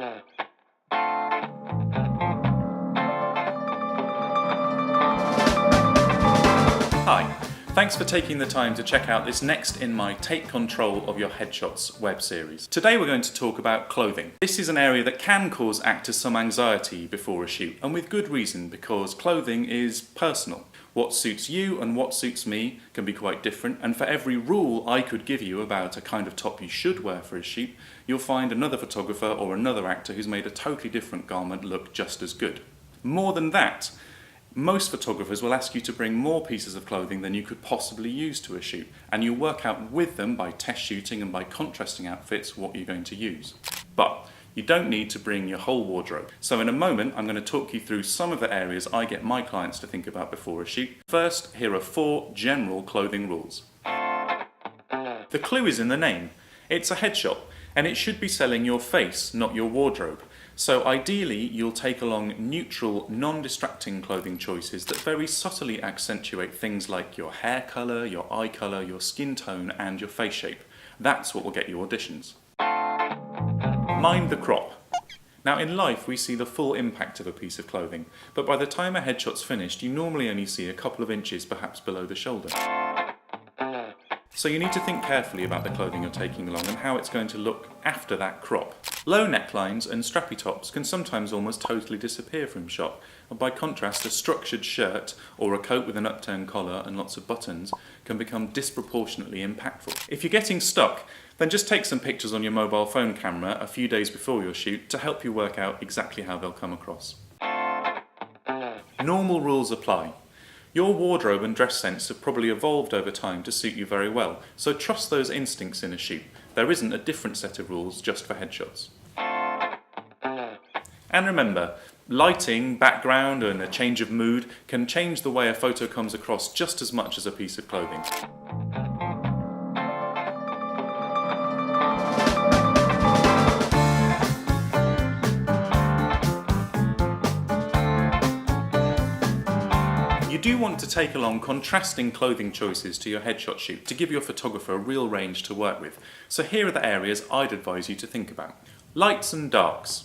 Hi, thanks for taking the time to check out this next in my Take Control of Your Headshots web series. Today we're going to talk about clothing. This is an area that can cause actors some anxiety before a shoot, and with good reason, because clothing is personal. What suits you and what suits me can be quite different, and for every rule I could give you about a kind of top you should wear for a shoot, you'll find another photographer or another actor who's made a totally different garment look just as good. More than that, most photographers will ask you to bring more pieces of clothing than you could possibly use to a shoot, and you'll work out with them by test shooting and by contrasting outfits what you're going to use. But you don't need to bring your whole wardrobe. So in a moment I'm going to talk you through some of the areas I get my clients to think about before a shoot. First, here are 4 general clothing rules. The clue is in the name. It's a headshot, and it should be selling your face, not your wardrobe. So ideally, you'll take along neutral, non-distracting clothing choices that very subtly accentuate things like your hair colour, your eye colour, your skin tone and your face shape. That's what will get you auditions. Mind the crop. Now in life we see the full impact of a piece of clothing, but by the time a headshot's finished you normally only see a couple of inches perhaps below the shoulder. So you need to think carefully about the clothing you're taking along and how it's going to look after that crop. Low necklines and strappy tops can sometimes almost totally disappear from shot, and by contrast a structured shirt or a coat with an upturned collar and lots of buttons can become disproportionately impactful. If you're getting stuck, then just take some pictures on your mobile phone camera a few days before your shoot to help you work out exactly how they'll come across. Normal rules apply. Your wardrobe and dress sense have probably evolved over time to suit you very well, so trust those instincts in a shoot. There isn't a different set of rules just for headshots. And remember, lighting, background and a change of mood can change the way a photo comes across just as much as a piece of clothing. You do want to take along contrasting clothing choices to your headshot shoot to give your photographer a real range to work with. So here are the areas I'd advise you to think about. Lights and darks.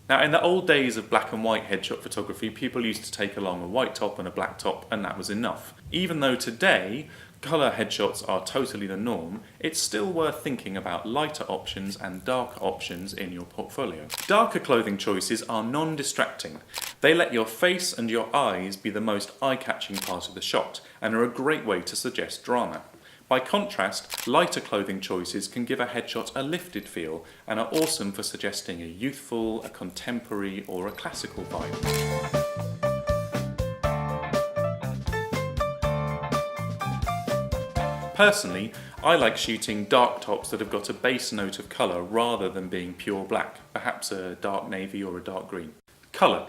Now in the old days of black and white headshot photography, people used to take along a white top and a black top and that was enough. Even though today colour headshots are totally the norm, it's still worth thinking about lighter options and darker options in your portfolio. Darker clothing choices are non-distracting. They let your face and your eyes be the most eye-catching part of the shot and are a great way to suggest drama. By contrast, lighter clothing choices can give a headshot a lifted feel and are awesome for suggesting a youthful, a contemporary or a classical vibe. Personally, I like shooting dark tops that have got a base note of colour rather than being pure black, perhaps a dark navy or a dark green. Colour.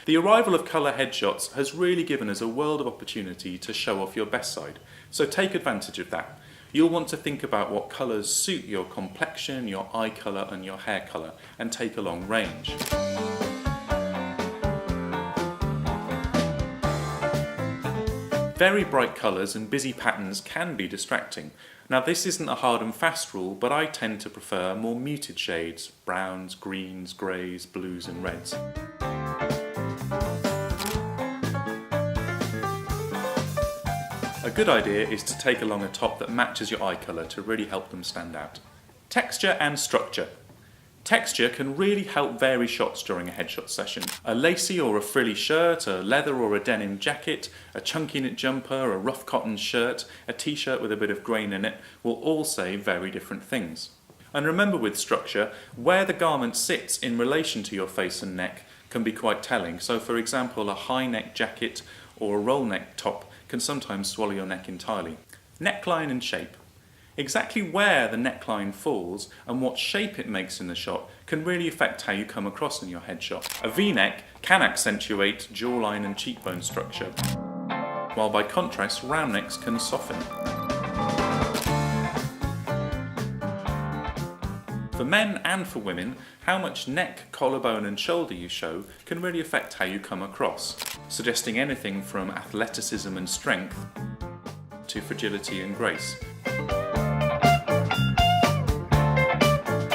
The arrival of colour headshots has really given us a world of opportunity to show off your best side, so take advantage of that. You'll want to think about what colours suit your complexion, your eye colour and your hair colour, and take along range. Very bright colours and busy patterns can be distracting. Now this isn't a hard and fast rule, but I tend to prefer more muted shades, browns, greens, greys, blues and reds. A good idea is to take along a top that matches your eye colour to really help them stand out. Texture and structure. Texture can really help vary shots during a headshot session. A lacy or a frilly shirt, a leather or a denim jacket, a chunky knit jumper, a rough cotton shirt, a t-shirt with a bit of grain in it will all say very different things. And remember with structure, where the garment sits in relation to your face and neck can be quite telling. So for example, a high neck jacket or a roll neck top can sometimes swallow your neck entirely. Neckline and shape. Exactly where the neckline falls and what shape it makes in the shot can really affect how you come across in your headshot. A V-neck can accentuate jawline and cheekbone structure, while by contrast round necks can soften. For men and for women, how much neck, collarbone and shoulder you show can really affect how you come across, suggesting anything from athleticism and strength to fragility and grace.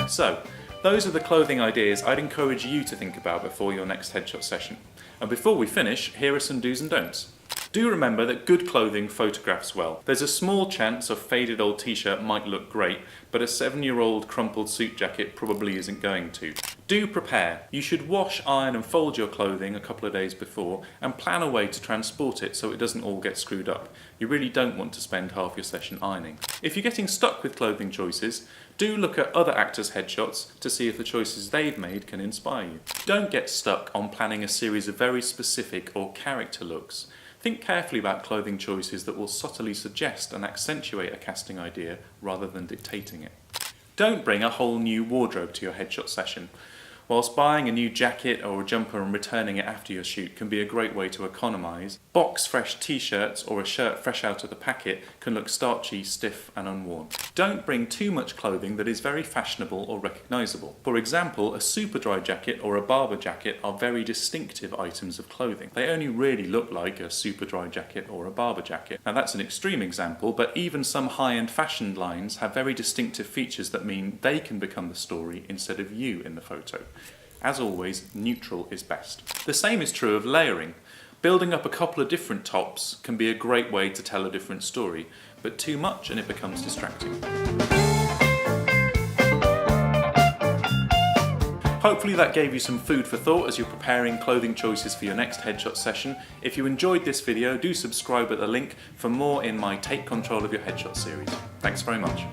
So, Those are the clothing ideas I'd encourage you to think about before your next headshot session. And before we finish, here are some do's and don'ts. Do remember that good clothing photographs well. There's a small chance a faded old t-shirt might look great, but a 7-year-old crumpled suit jacket probably isn't going to. Do prepare. You should wash, iron and fold your clothing a couple of days before and plan a way to transport it so it doesn't all get screwed up. You really don't want to spend half your session ironing. If you're getting stuck with clothing choices, do look at other actors' headshots to see if the choices they've made can inspire you. Don't get stuck on planning a series of very specific or character looks. Think carefully about clothing choices that will subtly suggest and accentuate a casting idea rather than dictating it. Don't bring a whole new wardrobe to your headshot session. Whilst buying a new jacket or a jumper and returning it after your shoot can be a great way to economise, box fresh t-shirts or a shirt fresh out of the packet can look starchy, stiff and unworn. Don't bring too much clothing that is very fashionable or recognisable. For example, a super dry jacket or a barber jacket are very distinctive items of clothing. They only really look like a super dry jacket or a barber jacket. Now that's an extreme example, but even some high-end fashion lines have very distinctive features that mean they can become the story instead of you in the photo. As always, neutral is best. The same is true of layering. Building up a couple of different tops can be a great way to tell a different story, but too much and it becomes distracting. Hopefully that gave you some food for thought as you're preparing clothing choices for your next headshot session. If you enjoyed this video, do subscribe at the link for more in my Take Control of Your Headshot series. Thanks very much.